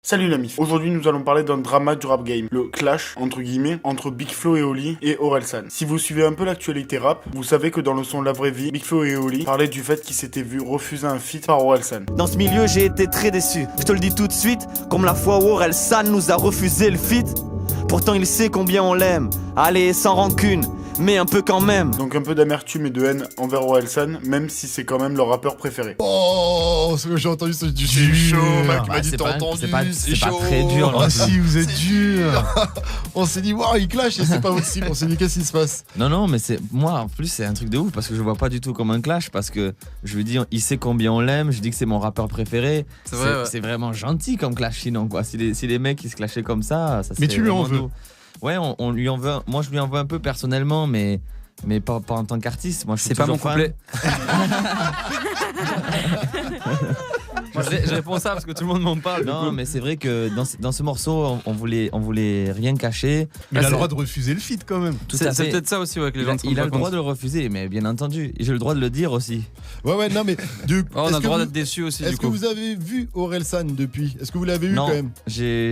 Salut la mif, aujourd'hui nous allons parler d'un drama du rap game, le clash, entre guillemets, entre Big Flo et Oli et Orelsan. Si vous suivez un peu l'actualité rap, vous savez que dans le son La Vraie Vie, Big Flo et Oli parlaient du fait qu'ils s'étaient vus refuser un feat par Orelsan. Dans ce milieu j'ai été très déçu, je te le dis tout de suite, comme la fois où Orelsan nous a refusé le feat. Pourtant il sait combien on l'aime, allez sans rancune, mais un peu quand même. Donc un peu d'amertume et de haine envers Orelsan, même si c'est quand même leur rappeur préféré. Oh, ce que j'ai entendu, c'est du chaud, mec, il m'a dit t'as entendu, c'est pas très dur. Oh si, vous êtes dur. On s'est dit, waouh, il clash et c'est pas votre cible, on s'est dit, qu'est-ce qui se passe? Non, mais c'est moi en plus, c'est un truc de ouf parce que je vois pas du tout comme un clash parce que je veux dire, il sait combien on l'aime, je dis que c'est mon rappeur préféré. C'est vrai, c'est vraiment gentil comme clash sinon quoi. Si les mecs ils se clashaient comme ça serait. Mais tu lui en veux? Ouais, on lui en veut. Moi, je lui en veux un peu personnellement, mais pas en tant qu'artiste. Moi, je suis c'est pas mon fan. couplet. Je réponds ça parce que tout le monde m'en parle. Non, mais c'est vrai que dans ce morceau, on voulait rien cacher. Mais il a le droit de refuser le feat quand même. C'est peut-être ça aussi, ouais, que les gens il a le droit de le refuser, mais bien entendu, j'ai le droit de le dire aussi. Ouais, non, mais on a le droit d'être déçu aussi. Est-ce que vous avez vu Orelsan depuis? Est-ce que vous l'avez eu quand même?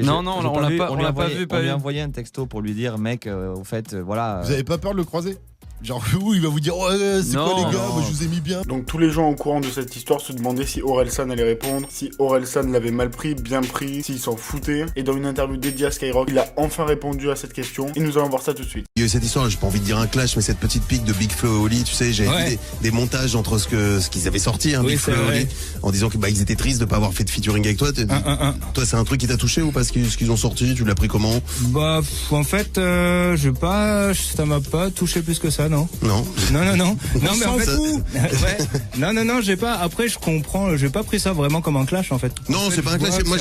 Non, on l'a pas vu. On lui a envoyé un texto pour lui dire, mec, au fait, voilà. Vous avez pas peur de le croiser? Genre, il va vous dire, ouais, c'est quoi les gars, moi je vous ai mis bien. Donc tous les gens au courant de cette histoire se demandaient si Orelsan allait répondre, si Orelsan l'avait mal pris, bien pris, s'il s'en foutait. Et dans une interview dédiée à Skyrock, il a enfin répondu à cette question et nous allons voir ça tout de suite. Il y a eu cette histoire, j'ai pas envie de dire un clash, mais cette petite pique de Big Flo et Oli, tu sais, j'ai vu des montages entre ce qu'ils avaient sorti, Big Flo et Oli, en disant que ils étaient tristes de pas avoir fait de featuring avec toi. Toi, c'est un truc qui t'a touché ou pas ce qu'ils ont sorti? Tu l'as pris comment? Bah, en fait, ça m'a pas touché plus que ça, non. Non, mais en fait, non, j'ai pas. Après, je comprends. J'ai pas pris ça vraiment comme un clash, en fait. Non, c'est pas un clash. Moi,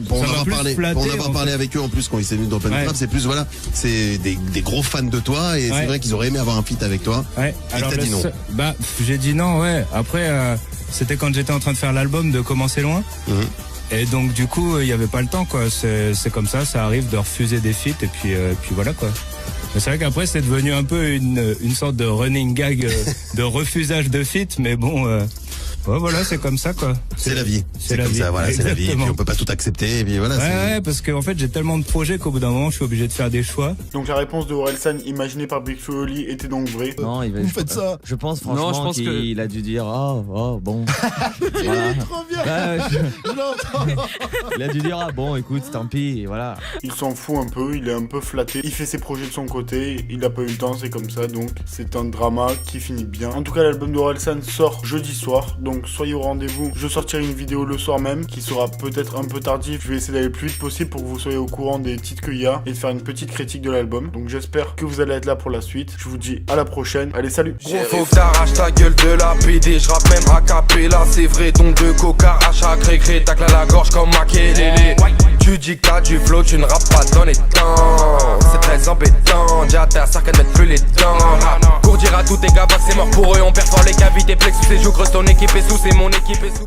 pour en avoir parlé avec eux en plus quand ils s'est venus dans Open Trap, c'est plus c'est des gros fans de toi et c'est vrai qu'ils auraient aimé avoir un feat avec toi. Ouais. Et t'as dit non. Bah, j'ai dit non. Ouais. Après, c'était quand j'étais en train de faire l'album de Commencer loin. Et donc du coup, il y avait pas le temps, quoi. C'est comme ça arrive de refuser des feats et puis voilà, quoi. Mais c'est vrai qu'après c'est devenu un peu une sorte de running gag de refusage de feat, mais bon, ouais, voilà, c'est comme ça, quoi. C'est la vie. C'est comme ça, voilà, c'est la vie. Et puis on peut pas tout accepter, et puis voilà. Ouais, parce qu'en fait j'ai tellement de projets qu'au bout d'un moment je suis obligé de faire des choix. Donc la réponse de Orelsan imaginée par Big Flo et Oli était donc vraie. Non, vous faites ça. Je pense franchement qu'il a dû dire oh bon. Voilà. Trop bien. Je l'entends. Il a dû dire bon, écoute, tant pis, voilà. Il s'en fout un peu, il est un peu flatté. Il fait ses projets de son côté, il a pas eu le temps, c'est comme ça, donc c'est un drama qui finit bien. En tout cas, l'album d'Orelsan sort jeudi soir, donc soyez au rendez-vous. Je sortirai une vidéo le soir même, qui sera peut-être un peu tardive. Je vais essayer d'aller le plus vite possible pour que vous soyez au courant des titres qu'il y a et de faire une petite critique de l'album. Donc j'espère que vous allez être là pour la suite. Je vous dis à la prochaine. Allez, salut. Gros, faut que t'arraches ta gueule de la PD. Je rappe même à capella, c'est vrai. Donc de coca à chaque récré, tacle à la gorge comme Makelele. Tu dis que t'as du flow, tu ne rappes pas dans les temps. C'est très embêtant, déjà t'es à cercle de mettre plus les dents. Pour dire à tous tes gars, bah c'est mort pour eux. On perfore les cavités plexus, c'est joues creuse, ton équipe est sous, c'est mon équipe est sous.